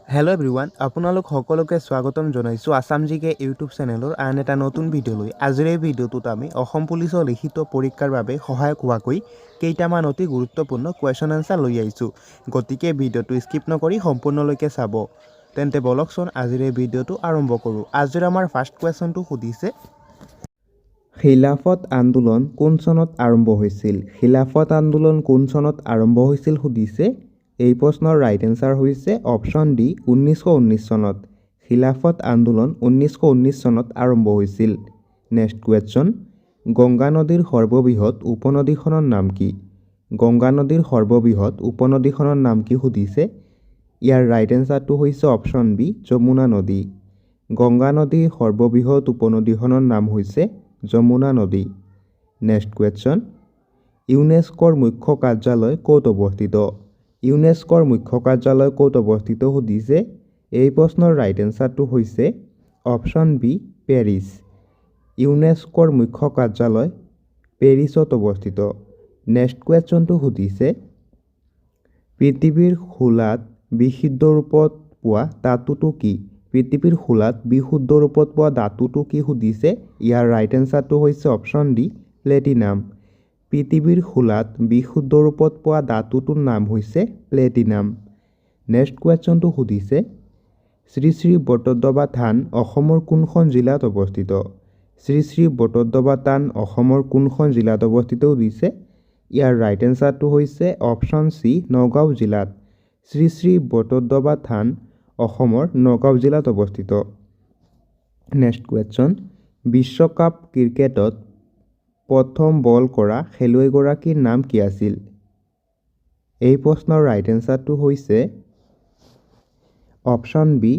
Hello' everyone, আপোনালোক সকলোকে স্বাগতম জনাইছোঁ আছাম জিকে ইউটিউব চেনেলৰ আন এটা নতুন ভিডিঅ'লৈ। আজিৰ এই ভিডিঅ'টোত আমি অসম পুলিচৰ লিখিত পৰীক্ষাৰ বাবে সহায়ক হোৱাকৈ কেইটামান অতি গুৰুত্বপূৰ্ণ কুৱেশ্যন এনচাৰ লৈ আহিছোঁ। গতিকে ভিডিঅ'টো স্কিপ নকৰি সম্পূৰ্ণলৈকে চাব। তেন্তে বলকচোন আজিৰ এই ভিডিঅ'টো আৰম্ভ কৰোঁ। আজিৰ আমাৰ ফাৰ্ষ্ট কুৱেশ্যনটো সুধিছে, খিলাফত আন্দোলন কোন চনত আৰম্ভ হৈছিল? খিলাফত আন্দোলন কোন চনত আৰম্ভ হৈছিল সুধিছে। এই প্ৰশ্নৰ ৰাইট এনচাৰ হৈছে অপশ্যন ডি 1919 চনত। খিলাফত আন্দোলন 1919 চনত আৰম্ভ হৈছিল। নেক্সট কুৱেশ্যন, গংগা নদীৰ সৰ্ববৃহৎ উপনদীখনৰ নাম কি? গংগা নদীৰ সৰ্ববৃহৎ উপনদীখনৰ নাম কি সুধিছে। ইয়াৰ ৰাইট এনচাৰটো হৈছে অপশ্যন বি যমুনা নদী। গংগা নদীৰ সৰ্ববৃহৎ উপনদীখনৰ নাম হৈছে যমুনা নদী। নেক্সট কুৱেশ্যন, ইউনেস্কোৰ মুখ্য কাৰ্যালয় ক'ত অৱস্থিত? ইউনেস্কোৰ মুখ্য কাৰ্যালয় ক'ত অৱস্থিত সুধিছে। এই প্ৰশ্নৰ ৰাইট এনচাৰটো হৈছে অপশ্যন বি পেৰিছ। ইউনেস্কোৰ মুখ্য কাৰ্যালয় পেৰিছত অৱস্থিত। নেক্সট কুৱেশ্যনটো সুধিছে, পৃথিৱীৰ খোলাত বিশুদ্ধ ৰূপত পোৱা ধাতুটো কি? পৃথিৱীৰ খোলাত বিশুদ্ধ ৰূপত পোৱা ধাতুটো কি সুধিছে। ইয়াৰ ৰাইট এনচাৰটো হৈছে অপশ্যন ডি প্লেটিনাম। পৃথিৱীৰ খোলাত বিশুদ্ধ ৰূপত পোৱা ধাতুটোৰ নাম হৈছে প্লেটিনাম। নেক্সট কুৱেশ্যনটো সুধিছে, শ্ৰী শ্ৰী বটদ্ৰৱা থান অসমৰ কোনখন জিলাত অৱস্থিত? শ্ৰী শ্ৰী বটদ্ৰৱা থান অসমৰ কোনখন জিলাত অৱস্থিত সুধিছে। ইয়াৰ ৰাইট এনচাৰটো হৈছে অপশ্যন চি নগাঁও জিলাত। শ্ৰী শ্ৰী বটদ্ৰৱা থান অসমৰ নগাঁও জিলাত অৱস্থিত। নেক্সট কুৱেশ্যন, বিশ্বকাপ ক্ৰিকেটত প্ৰথম বল কৰা খেলুৱৈগৰাকীৰ নাম কি আছিল? এই প্ৰশ্নৰ ৰাইট এনচাৰটো হৈছে অপশ্যন বি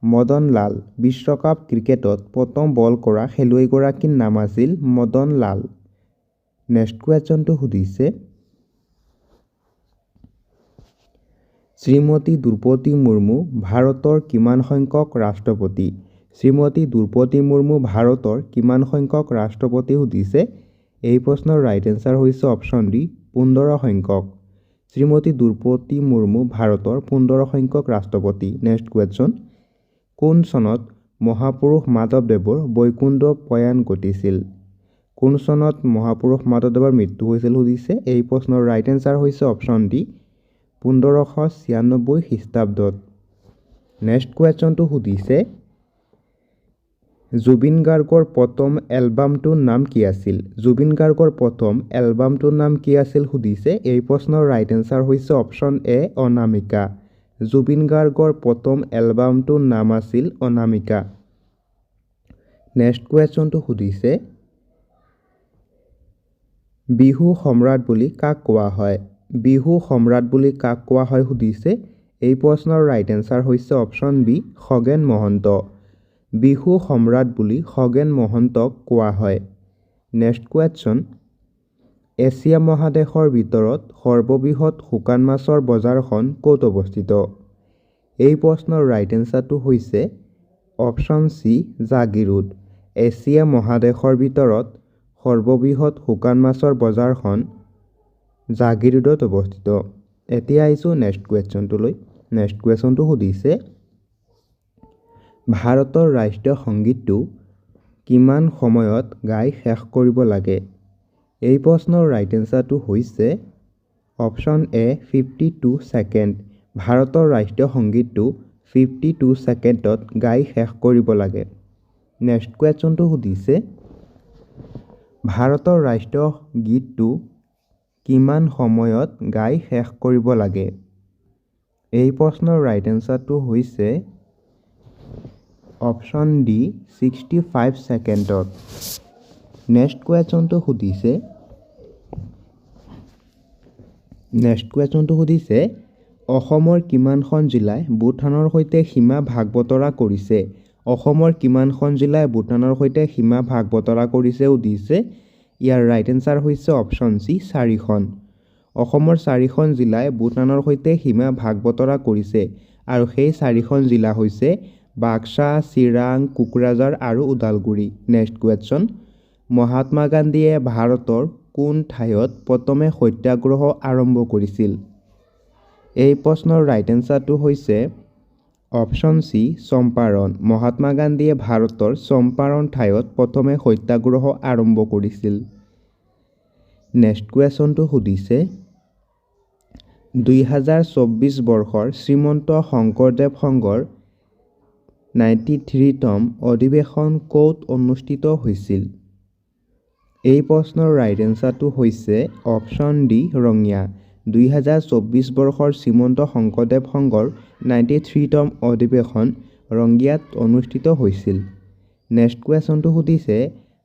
মদন লাল। বিশ্বকাপ ক্ৰিকেটত প্ৰথম বল কৰা খেলুৱৈগৰাকীৰ নাম আছিল মদন লাল। নেক্সট কুৱেশ্যনটো সুধিছে, শ্ৰীমতী দ্ৰৌপদী মুৰ্মু ভাৰতৰ কিমান সংখ্যক ৰাষ্ট্ৰপতি? শ্ৰীমতী দ্ৰৌপদী মুৰ্মু ভাৰতৰ কিমান সংখ্যক ৰাষ্ট্ৰপতি সুধিছে। এই প্ৰশ্নৰ ৰাইট এনচাৰ হৈছে অপশ্যন ডি 15 সংখ্যক। শ্ৰীমতী দ্ৰৌপদী মুৰ্মু ভাৰতৰ 15 সংখ্যক ৰাষ্ট্ৰপতি। নেক্সট কুৱেশ্যন, কোন চনত মহাপুৰুষ মাধৱদেৱৰ বৈকুণ্ঠ প্ৰয়াণ ঘটিছিল? কোন চনত মহাপুৰুষ মাধৱদেৱৰ মৃত্যু হৈছিল সুধিছে। এই প্ৰশ্নৰ ৰাইট এনচাৰ হৈছে অপশ্যন ডি 1596 খ্ৰীষ্টাব্দত। নেক্সট কুৱেশ্যনটো সুধিছে, জুবিন গাৰ্গৰ প্ৰথম এলবামটোৰ নাম কি আছিল? জুবিন গাৰ্গৰ প্ৰথম এলবামটোৰ নাম কি আছিল সুধিছে। এই প্ৰশ্নৰ ৰাইট এনচাৰ হৈছে অপশ্যন এ অনামিকা। জুবিন গাৰ্গৰ প্ৰথম এলবামটোৰ নাম আছিল অনামিকা। নেক্সট কুৱেশ্যনটো সুধিছে, বিহু সম্ৰাট বুলি কাক কোৱা হয়? বিহু সম্ৰাট বুলি কাক কোৱা হয় সুধিছে। এই প্ৰশ্নৰ ৰাইট এনচাৰ হৈছে অপশ্যন বি খগেন মহন্ত। বিহু সম্ৰাট বুলি খগেন মহন্তক কোৱা হয়। নেক্সট কুৱেশ্যন, এছিয়া মহাদেশৰ ভিতৰত সৰ্ববৃহৎ শুকান মাছৰ বজাৰখন ক'ত অৱস্থিত? এই প্ৰশ্নৰ ৰাইট এনচাৰটো হৈছে অপশ্যন চি জাগিৰোড। এছিয়া মহাদেশৰ ভিতৰত সৰ্ববৃহৎ শুকান মাছৰ বজাৰখন জাগিৰোডত অৱস্থিত। এতিয়া আহিছোঁ নেক্সট কুৱেশ্যনটোলৈ। নেক্সট কুৱেশ্যনটো সুধিছে, ভাৰতৰ ৰাষ্ট্ৰীয় সংগীতটো কিমান সময়ত গাই শেষ কৰিব লাগে? এই প্ৰশ্নৰ ৰাইট এনচাৰটো হৈছে অপশ্যন এ 52 ছেকেণ্ড। ভাৰতৰ ৰাষ্ট্ৰীয় সংগীতটো 52 ছেকেণ্ডত গাই শেষ কৰিব লাগে। নেক্সট কুৱেশ্যনটো সুধিছে, ভাৰতৰ ৰাষ্ট্ৰীয় গীতটো কিমান সময়ত গাই শেষ কৰিব লাগে? এই প্ৰশ্নৰ ৰাইট এনচাৰটো হৈছে অপশ্যন ডি 65 ছেকেণ্ডত। নেক্সট কুৱেশ্যনটো সুধিছে, অসমৰ কিমানখন জিলাই ভূটানৰ সৈতে সীমা ভাগ বতৰা কৰিছে? অসমৰ কিমানখন জিলাই ভূটানৰ সৈতে সীমা ভাগ বতৰা কৰিছে সুধিছে। ইয়াৰ ৰাইট এনচাৰ হৈছে অপশ্যন চি 4খন। অসমৰ 4খন জিলাই ভূটানৰ সৈতে সীমা ভাগ বতৰা কৰিছে আৰু সেই 4খন জিলা হৈছে বাক্সা, চিৰাং, কোকৰাঝাৰ আৰু ওদালগুৰি। নেক্সট কুৱেশ্যন, মহাত্মা গান্ধীয়ে ভাৰতৰ কোন ঠাইত প্ৰথমে সত্যাগ্ৰহ আৰম্ভ কৰিছিল? এই প্ৰশ্নৰ ৰাইট এনচাৰটো হৈছে অপশ্যন চি চম্পাৰণ। মহাত্মা গান্ধীয়ে ভাৰতৰ চম্পাৰণ ঠাইত প্ৰথমে সত্যাগ্ৰহ আৰম্ভ কৰিছিল। নেক্সট কুৱেশ্যনটো সুধিছে 2024 বৰ্ষৰ শ্ৰীমন্ত শংকৰদেৱ সংঘৰ 93তম অধিৱেশন ক'ত অনুষ্ঠিত হৈছিল? এই প্ৰশ্নৰ ৰাইট এনচাৰটো হৈছে অপশ্যন ডি ৰঙিয়া। 2024 বৰ্ষৰ শ্ৰীমন্ত শংকৰদেৱ সংঘৰ 93তম অধিৱেশন ৰঙিয়াত অনুষ্ঠিত হৈছিল। নেক্সট কুৱেশ্যনটো সুধিছে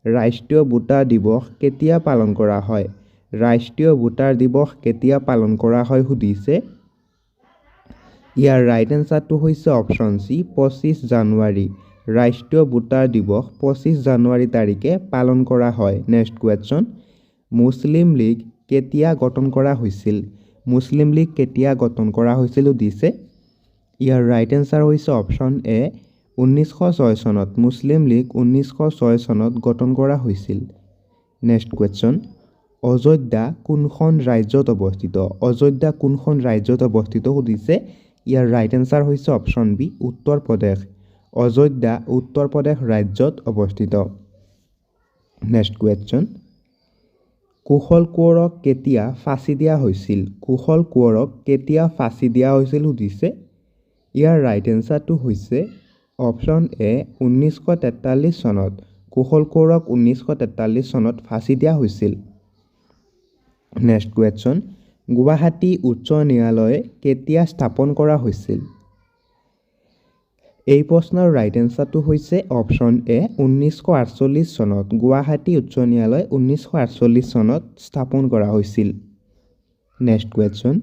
ৰাষ্ট্ৰীয় ভোটাৰ দিৱস কেতিয়া পালন কৰা হয়? ৰাষ্ট্ৰীয় ভোটাৰ দিৱস কেতিয়া পালন কৰা হয় সুধিছে। ইয়াৰ ৰাইট এনচাৰটো হৈছে অপশ্যন চি 25 জানুৱাৰী। ৰাষ্ট্ৰীয় ভোটাৰ দিৱস 25 জানুৱাৰী তাৰিখে পালন কৰা হয়। নেক্সট কুৱেশ্যন মুছলিম লীগ কেতিয়া গঠন কৰা হৈছিল? মুছলিম লীগ কেতিয়া গঠন কৰা হৈছিল সুধিছে। ইয়াৰ ৰাইট এনচাৰ হৈছে অপশ্যন এ 1906 চনত। মুছলিম লীগ 1906 চনত গঠন কৰা হৈছিল। নেক্সট কুৱেশ্যন অযোধ্যা কোনখন ৰাজ্যত অৱস্থিত? অযোধ্যা কোনখন ৰাজ্যত অৱস্থিত সুধিছে। ইয়াৰ ৰাইট এনচাৰ হৈছে অপশ্যন বি উত্তৰ প্ৰদেশ। অযোধ্যা উত্তৰ প্ৰদেশ ৰাজ্যত অৱস্থিত। নেক্সট কুৱেশ্যন কুশল কোঁৱৰক কেতিয়া ফাঁচি দিয়া হৈছিল? কুশল কোঁৱৰক কেতিয়া ফাঁচি দিয়া হৈছিল সুধিছে। ইয়াৰ ৰাইট এনচাৰটো হৈছে অপশ্যন এ 1943 চনত। কুশল কোঁৱৰক 1943 চনত ফাঁচি দিয়া হৈছিল। নেক্সট কুৱেশ্যন গুৱাহাটী উচ্চ ন্যায়ালয় কেতিয়া স্থাপন কৰা হৈছিল? এই প্ৰশ্নৰ ৰাইট এনচাৰটো হৈছে অপশ্যন এ 1948 চনত। গুৱাহাটী উচ্চ ন্যায়ালয় 1948 চনত স্থাপন কৰা হৈছিল। নেক্সট কুৱেশ্যন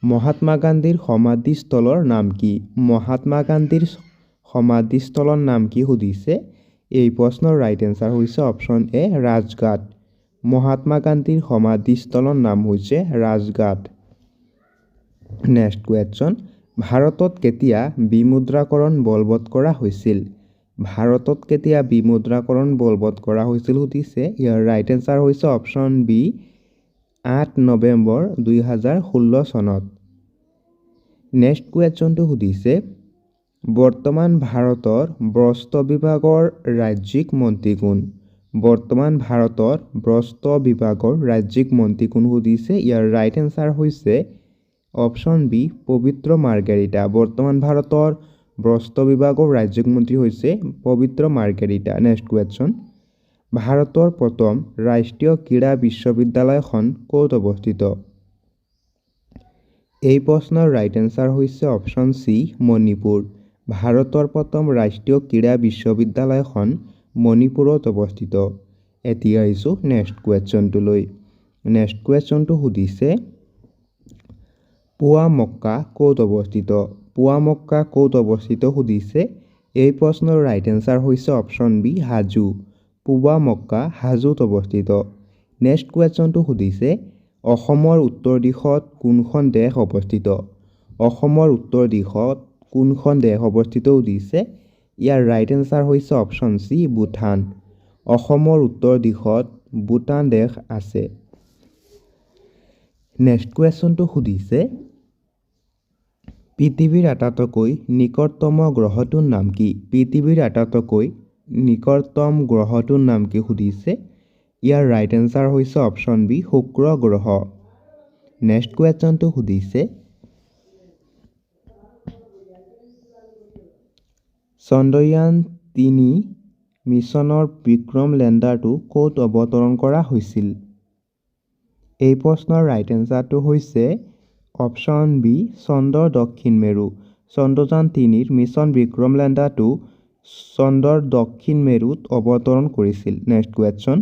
মহাত্মা গান্ধীৰ সমাধিস্থলৰ নাম কি? মহাত্মা গান্ধীৰ সমাধিস্থলৰ নাম কি সুধিছে। এই প্ৰশ্নৰ ৰাইট এনচাৰ হৈছে অপশ্যন এ ৰাজঘাট। মহাত্মা গান্ধীৰ সমাধিস্থলৰ নাম হৈছে ৰাজঘাট। নেক্সট কুৱেশ্যন ভাৰতত কেতিয়া বিমুদ্ৰাকৰণ বলবৎ কৰা হৈছিল? ভাৰতত কেতিয়া বিমুদ্ৰাকৰণ বলবৎ কৰা হৈছিল সুধিছে। ইয়াৰ ৰাইট এনচাৰ হৈছে অপশ্যন বি 8 নৱেম্বৰ 2016 চনত। নেক্সট কুৱেশ্যনটো সুধিছে বৰ্তমান ভাৰতৰ বস্ত্ৰ বিভাগৰ ৰাজ্যিক মন্ত্ৰী কোন? বৰ্তমান ভাৰতৰ বস্ত্ৰ বিভাগৰ ৰাজ্যিক মন্ত্ৰী কোন সুধিছে। ইয়াৰ ৰাইট এনচাৰ হৈছে অপশ্যন বি পবিত্ৰ মাৰ্ঘেৰিটা। বৰ্তমান ভাৰতৰ বস্ত্ৰ বিভাগৰ ৰাজ্যিক মন্ত্ৰী হৈছে পবিত্ৰ মাৰ্ঘেৰিটা। নেক্সট কুৱেশ্যন ভাৰতৰ প্ৰথম ৰাষ্ট্ৰীয় ক্ৰীড়া বিশ্ববিদ্যালয়খন ক'ত অৱস্থিত? এই প্ৰশ্নৰ ৰাইট এনচাৰ হৈছে অপশ্যন চি মণিপুৰ। ভাৰতৰ প্ৰথম ৰাষ্ট্ৰীয় ক্ৰীড়া বিশ্ববিদ্যালয়খন মণিপুৰত অৱস্থিত। এতিয়া আহিছোঁ নেক্সট কুৱেশ্যনটোলৈ। নেক্সট কুৱেশ্যনটো সুধিছে পুৱামক্কা ক'ত অৱস্থিত? পুৱামক্কা ক'ত অৱস্থিত সুধিছে। এই প্ৰশ্নৰ ৰাইট এনচাৰ হৈছে অপশ্যন বি হাজো। পুৱামক্কা হাজোত অৱস্থিত। নেক্সট কুৱেশ্যনটো সুধিছে অসমৰ উত্তৰ দিশত কোনখন দেশ অৱস্থিত? অসমৰ উত্তৰ দিশত কোনখন দেশ অৱস্থিত সুধিছে। ইয়াৰ ৰাইট এনচাৰ হৈছে অপশ্যন চি ভূটান। অসমৰ উত্তৰ দিশত ভূটান দেশ আছে। নেক্সট কুৱেশ্যনটো সুধিছে পৃথিৱীৰ আটাইতকৈ নিকটতম গ্ৰহটোৰ নাম কি? পৃথিৱীৰ আটাইতকৈ নিকটতম গ্ৰহটোৰ নাম কি সুধিছে। ইয়াৰ ৰাইট এনচাৰ হৈছে অপশ্যন বি শুক্ৰ গ্ৰহ। নেক্সট কুৱেশ্যনটো সুধিছে চন্দ্ৰয়ান 3 মিছনৰ বিক্ৰম লেণ্ডাৰটো ক'ত অৱতৰণ কৰা হৈছিল? এই প্ৰশ্নৰ ৰাইট এনচাৰটো হৈছে অপশ্যন বি চন্দ্ৰৰ দক্ষিণ মেৰু। চন্দ্ৰযান 3ৰ মিছন বিক্ৰম লেণ্ডাৰটো চন্দ্ৰৰ দক্ষিণ মেৰুত অৱতৰণ কৰিছিল। নেক্সট কুৱেশ্যন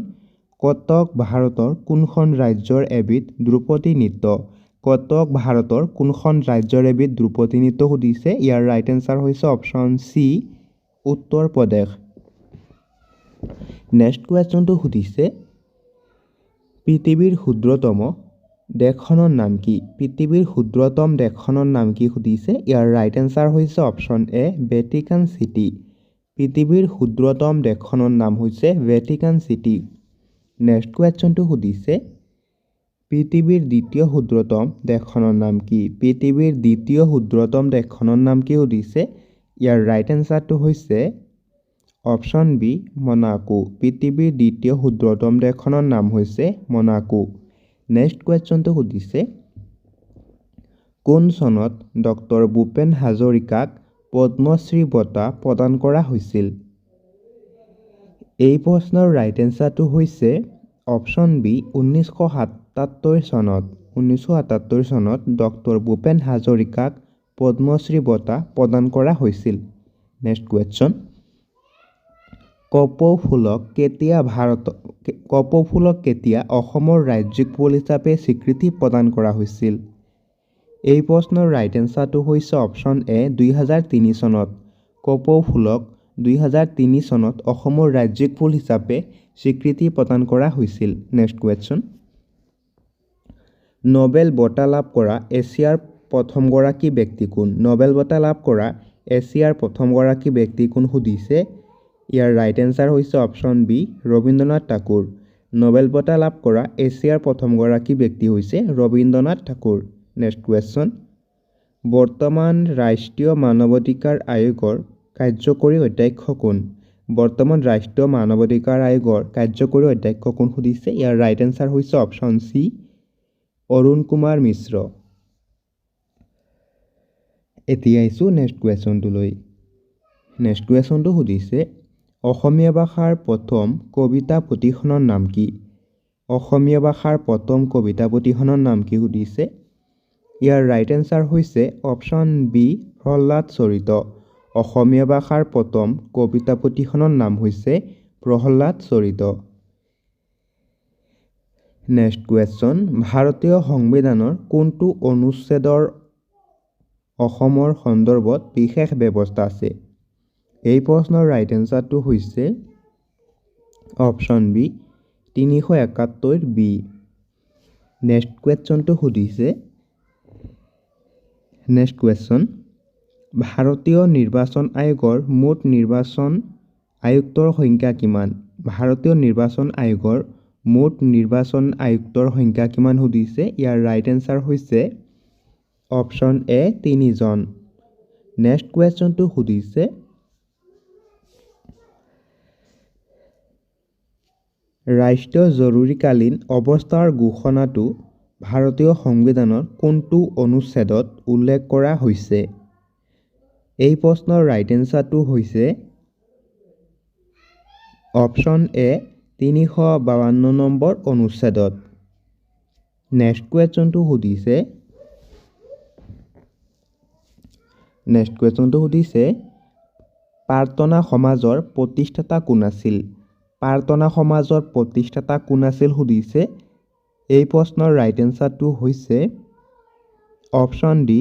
কটক ভাৰতৰ কোনখন ৰাজ্যৰ এবিধ ধ্ৰুপদী নৃত্য? কটক ভাৰতৰ কোনখন ৰাজ্যৰ এবিধ ধ্ৰুপদী নৃত্য সুধিছে। ইয়াৰ ৰাইট এনচাৰ হৈছে option C Uttar Pradesh. Next কুৱেশ্যনটো সুধিছে পৃথিৱীৰ ক্ষুদ্ৰতম দেশখনৰ নাম কি? পৃথিৱীৰ ক্ষুদ্ৰতম দেশখনৰ নাম কি সুধিছে। ইয়াৰ ৰাইট এনচাৰ হৈছে অপশ্যন এ ভেটিকান চিটি। পৃথিৱীৰ ক্ষুদ্ৰতম দেশখনৰ নাম হৈছে ভেটিকান চিটি। নেক্সট কুৱেশ্যনটো সুধিছে পৃথিৱীৰ দ্বিতীয় ক্ষুদ্ৰতম দেশখনৰ নাম কি? পৃথিৱীৰ দ্বিতীয় ক্ষুদ্ৰতম দেশখনৰ নাম কি সুধিছে। ইয়াৰ ৰাইট এনচাৰটো হৈছে অপশ্যন বি মনাকো। পৃথিৱীৰ দ্বিতীয় ক্ষুদ্ৰতম দেশখনৰ নাম হৈছে মনাকো। নেক্সট কুৱেশ্যনটো সুধিছে কোন চনত ডক্টৰ ভূপেন হাজৰিকাক পদ্মশ্ৰী বঁটা প্ৰদান কৰা হৈছিল? এই প্ৰশ্নৰ ৰাইট এনচাৰটো হৈছে অপশ্যন বি 1977 চনত। 1977 চনত ডক্টৰ ভূপেন হাজৰিকাক পদ্মশ্ৰী বঁটা প্ৰদান কৰা হৈছিল। নেক্সট কুৱেশ্যন কপৌ ফুলক কেতিয়া অসমৰ ৰাজ্যিক ফুল হিচাপে স্বীকৃতি প্ৰদান কৰা হৈছিল? এই প্ৰশ্নৰ ৰাইট এনচাৰটো হৈছে অপশ্যন এ 2003 চনত। কপৌ ফুলক 2003 চনত অসমৰ ৰাজ্যিক ফুল হিচাপে স্বীকৃতি প্ৰদান কৰা হৈছিল। নেক্সট কুৱেশ্যন নোবেল বঁটা লাভ কৰা এছিয়াৰ প্ৰথমগৰাকী ব্যক্তি কোন? নোবেল বঁটা লাভ কৰা এছিয়াৰ প্ৰথমগৰাকী ব্যক্তি কোন সুধিছে। ইয়াৰ ৰাইট এনচাৰ হৈছে option B Rabindranath Thakur. Nobel বঁটা লাভ কৰা এছিয়াৰ প্ৰথমগৰাকী ব্যক্তি হৈছে ৰবীন্দ্ৰনাথ ঠাকুৰ। নেক্সট কুৱেশ্যন বৰ্তমান ৰাষ্ট্ৰীয় মানৱাধিকাৰ আয়োগৰ কাৰ্যকৰী অধ্যক্ষ কোন? বৰ্তমান ৰাষ্ট্ৰীয় মানৱাধিকাৰ আয়োগৰ কাৰ্যকৰী অধ্যক্ষ কোন সুধিছে। ইয়াৰ ৰাইট এনচাৰ হৈছে অপশ্যন চি অৰুণ কুমাৰ মিশ্ৰ। এতিয়া আহিছোঁ নেক্সট কুৱেশ্যনটোলৈ। নেক্সট কুৱেশ্যনটো সুধিছে অসমীয়া ভাষাৰ প্ৰথম কবিতা পুথিখনৰ নাম কি? অসমীয়া ভাষাৰ প্ৰথম কবিতা পুথিখনৰ নাম কি সুধিছে। ইয়াৰ ৰাইট এনচাৰ হৈছে অপশ্যন বি প্ৰহ্লাদ চৰিত। অসমীয়া ভাষাৰ প্ৰথম কবিতা পুথিখনৰ নাম হৈছে প্ৰহ্লাদ চৰিত। নেক্সট কুৱেশ্যন ভাৰতীয় সংবিধানৰ কোনটো অনুচ্ছেদৰ অসমৰ সন্দৰ্ভত বিশেষ ব্যৱস্থা আছে? এই প্ৰশ্নৰ ৰাইট এনচাৰটো হৈছে অপশ্যন বি 371 বি। নেক্সট কুৱেশ্যনটো সুধিছে নেক্সট কুৱেশ্যন ভাৰতীয় নিৰ্বাচন আয়োগৰ মুঠ নিৰ্বাচন আয়ুক্তৰ সংখ্যা কিমান? ভাৰতীয় নিৰ্বাচন আয়োগৰ মুঠ নিৰ্বাচন আয়ুক্তৰ সংখ্যা কিমান সুধিছে। ইয়াৰ ৰাইট এনচাৰ হৈছে অপশ্যন এ 3 জন। নেক্সট কুৱেশ্যনটো সুধিছে ৰাষ্ট্ৰীয় জৰুৰীকালীন অৱস্থাৰ ঘোষণাটো ভাৰতীয় সংবিধানৰ কোনটো অনুচ্ছেদত উল্লেখ কৰা হৈছে? এই প্ৰশ্নৰ ৰাইট এনচাৰটো হৈছে অপশ্যন এ 352 নম্বৰ অনুচ্ছেদত। নেক্সট কুৱেশ্যনটো সুধিছে প্ৰাৰ্থনা সমাজৰ প্ৰতিষ্ঠাতা কোন আছিল? প্ৰাৰ্থনা সমাজৰ প্ৰতিষ্ঠাতা কোন আছিল সুধিছে। এই প্ৰশ্নৰ ৰাইট এনচাৰটো হৈছে option D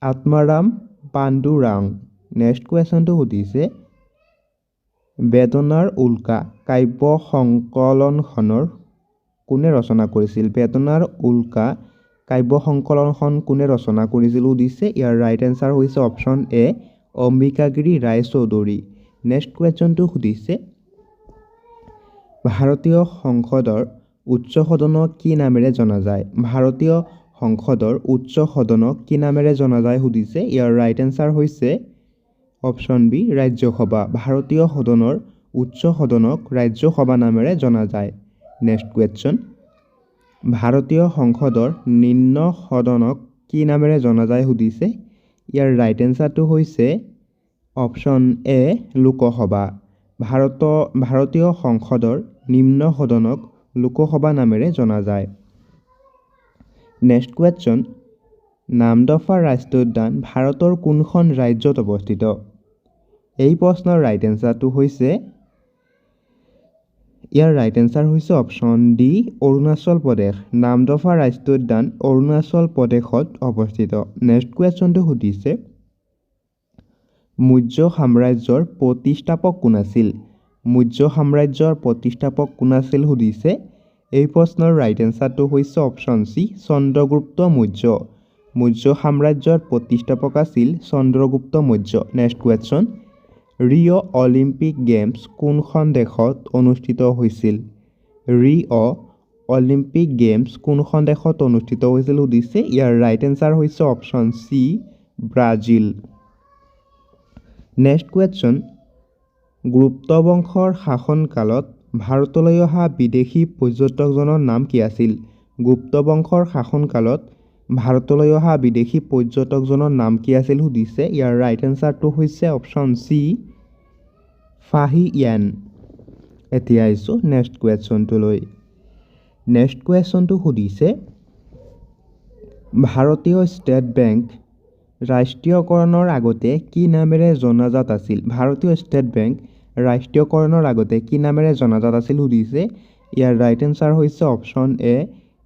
Atmaram Pandurang. Next কুৱেশ্যনটো সুধিছে বেদনাৰ উল্কা কাব্য সংকলনখনৰ কোনে ৰচনা কৰিছিল? বেদনাৰ উল্কা কাব্য সংকলনখন কোনে ৰচনা কৰিছিল সুধিছে। ইয়াৰ ৰাইট এনচাৰ হৈছে option A Ambikagiri Roy Chowdhury. Next কুৱেশ্যনটো সুধিছে ভাৰতীয় সংসদৰ উচ্চ সদনক কি নামেৰে জনা যায়? ভাৰতীয় সংসদৰ উচ্চ সদনক কি নামেৰে জনা যায় সুধিছে। ইয়াৰ ৰাইট এনচাৰ হৈছে অপশ্যন বি ৰাজ্যসভা। ভাৰতীয় সদনৰ উচ্চ সদনক ৰাজ্যসভা নামেৰে জনা যায়। নেক্সট কুৱেশ্যন ভাৰতীয় সংসদৰ নিম্ন সদনক কি নামেৰে জনা যায় সুধিছে। ইয়াৰ ৰাইট এনচাৰটো হৈছে অপশ্যন এ লোকসভা। ভাৰতীয় সংসদৰ নিম্ন সদনক লোকসভা নামেৰে জনা যায়। নেক্সট কুৱেশ্যন নামদফা ৰাষ্ট্ৰীয় উদ্যান ভাৰতৰ কোনখন ৰাজ্যত অৱস্থিত? এই প্ৰশ্নৰ ৰাইট এনচাৰটো হৈছে ইয়াৰ ৰাইট এনচাৰ হৈছে অপশ্যন ডি অৰুণাচল প্ৰদেশ। নামদফা ৰাষ্ট্ৰীয় উদ্যান অৰুণাচল প্ৰদেশত অৱস্থিত। নেক্সট কুৱেশ্যনটো সুধিছে মৌৰ্য সাম্ৰাজ্যৰ প্ৰতিষ্ঠাপক কোন আছিল? মৌৰ্য সাম্ৰাজ্যৰ প্ৰতিষ্ঠাপক কোন আছিল সুধিছে। এই প্ৰশ্নৰ ৰাইট এনচাৰটো হৈছে অপশ্যন চি চন্দ্ৰগুপ্ত মৌৰ্য। মৌৰ্য সাম্ৰাজ্যৰ প্ৰতিষ্ঠাপক আছিল Chandragupta Maurya. Next question Rio' Olympic games কোনখন দেশত অনুষ্ঠিত হৈছিল? ৰিঅ' অলিম্পিক গেমছ কোনখন দেশত অনুষ্ঠিত হৈছিল সুধিছে। ইয়াৰ ৰাইট এনচাৰ হৈছে option C Brazil. Next question Gupta বংশৰ শাসনকালত ভাৰতলৈ অহা বিদেশী পৰ্যটকজনৰ নাম কি আছিল? গুপ্ত বংশৰ শাসনকালত ভাৰতলৈ অহা বিদেশী পৰ্যটকজনৰ নাম কি আছিল সুধিছে। ইয়াৰ ৰাইট এনচাৰটো হৈছে অপশ্যন চি ফাহিয়ান। এতিয়া আহিছোঁ নেক্সট কুৱেশ্যনটোলৈ। নেক্সট কুৱেশ্যনটো সুধিছে ভাৰতীয় ষ্টেট বেংক ৰাষ্ট্ৰীয়কৰণৰ আগতে কি নামেৰে জনাজাত আছিল? ভাৰতীয় ষ্টেট বেংক ৰাষ্ট্ৰীয়কৰণৰ আগতে কি নামেৰে জনাজাত আছিল সুধিছে। ইয়াৰ ৰাইট এনচাৰ হৈছে option A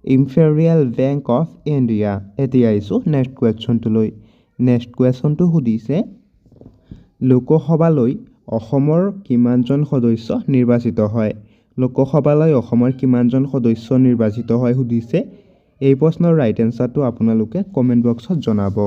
imperial bank of India. এতিয়া আহিছোঁ নেক্সট কুৱেশ্যনটোলৈ। নেক্সট কুৱেশ্যনটো সুধিছে লোকসভালৈ অসমৰ কিমানজন সদস্য নিৰ্বাচিত হয়? লোকসভালৈ অসমৰ কিমানজন সদস্য নিৰ্বাচিত হয় সুধিছে। এই প্ৰশ্নৰ ৰাইট এনচাৰটো আপোনালোকে কমেণ্ট বক্সত জনাব।